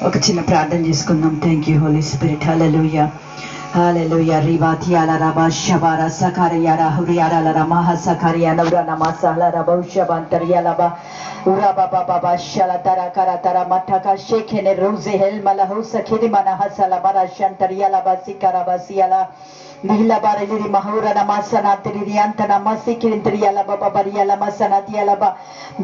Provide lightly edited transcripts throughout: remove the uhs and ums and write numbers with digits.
ఒక చిన్న ప్రార్థన చేసుకుందాం. Thank you holy spirit. Hallelujah hallelujah. రివాతియాల రబా షబార సకారియార హురియాల రమహ సకారియా నౌర నమసల రబౌషబంతరియాలబా ఉరాబా బాబా షల తర కర తర మఠక షేఖెనే రోజే హెల్ మలహు సఖిరి మనహ సలమర షంతరియాలబా సికరబసియాల Nihila barili mahura namasana tirianta namasi kirintiriala baba bariala masana tialaba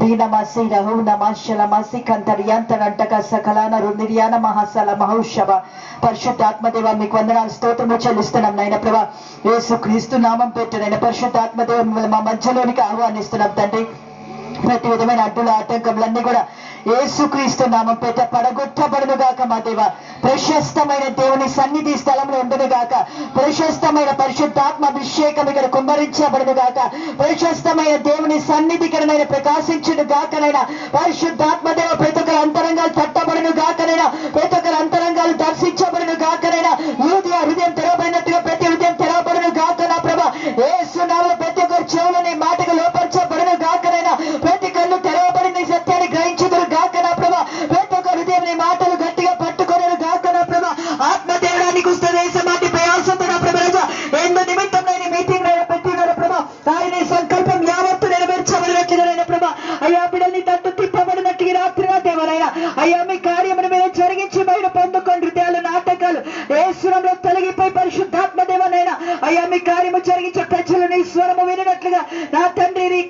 dina masira hu namashala masi kantarianta rantaka sakalana runiriana mahasala mahushaba పరిశుద్ధాత్మదేవ మీకు వందనాలు స్తోత్రము చెల్లిస్తున్నాం నాయన ప్రభా. యేసుక్రీస్తు నామం పెట్టిన పరిశుద్ధాత్మదేవ మిమ్మల్ని మా మధ్యలోనికి ఆహ్వానిస్తున్నాం తండ్రి. ప్రతి విధమైన అడ్డుల ఆటంకములన్నీ కూడా యేసుక్రీస్తు నామం పేట పడగొట్టబడును గాక. మా దేవ ప్రశస్తమైన దేవుని సన్నిధి స్థలంలో ఉండును గాక. ప్రశస్తమైన పరిశుద్ధాత్మ అభిషేకం ఇక్కడ కుమ్మరించబడును గాక. ప్రశస్తమైన దేవుని సన్నిధికరనైనా ప్రకాశించును గాకనైనా. పరిశుద్ధాత్మ దేవ ప్రతి ఒక్కరి అంతరంగాలు తట్టబడును గాకనైనా. ప్రతి ఒక్కరి అంతరంగాలు దర్శించబడును గాకనైనా. యూదియా హృదయం తెరవబడినట్టుగా ప్రతి హృదయం తెరవబడును గాక నా ప్రభా. యేసు నామములో ప్రతి ఒక్కరి చెవులని మాటకు లోపరచబడును గాకనైనా. ప్రతి కళ్ళు తెరవబడిన సత్యాన్ని గ్రహించుదురు గాక నా ప్రభా. ప్రతి ఒక్క హృదయం నీ మాటలు గట్టిగా పట్టుకొనరు గాక నా ప్రభా. ఆత్మదేవుడానికి వస్తే దేశమాటి ప్రయాసంతో నా ప్రభా రాజా ఎందు నిమిత్తం నేను మీటింగ్ పెట్టిన ప్రభా. ఆయన సంకల్పం యావత్తు నెరవేర్చబడినట్లుగా ప్రభా. అయ్యా బిడ్డల్ని తట్టు తిప్పబడినట్టుగా రాత్రి నా దేవరైనా అయ్యా మీ కార్యమును మీద జరిగించి బయట పొందుకొని హృదయాలు నాటకాలు యేసునామములో తొలగిపోయి పరిశుద్ధాత్మ దేవనైనా అయ్యా మీ కార్యము జరిగించే ప్రజలు నీ స్వరము వినట్లుగా నా తండ్రి నీ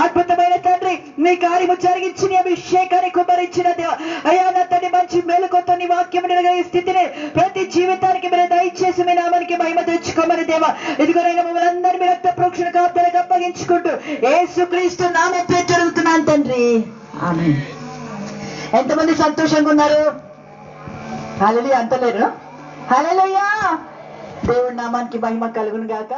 అద్భుతమైన తండ్రి నీ కార్యము జరిగించి నీ అభిషేకాన్ని కుమ్మరించిన దేవ అయ్యా నా తండ్రి మంచి మేలుకొత్త నీ వాక్యం స్థితిని ప్రతి జీవితానికి మీరు దయచేసి మీ నామానికి మహిమ తెచ్చుకోమని దేవ. ఇదిగోనైనా మమ్మల్ని అందరినీ మీ రక్త ప్రోక్షణ కాపుదలకు అప్పగించుకుంటూ యేసుక్రీస్తు నామములో జరుగుతున్నాను తండ్రి. ఆమేన్. ఎంతమంది సంతోషంగా ఉన్నారు? హల్లెలూయా అంటలేరు? హల్లెలూయా. దేవుడి నామానికి మహిమ కలుగును గాక.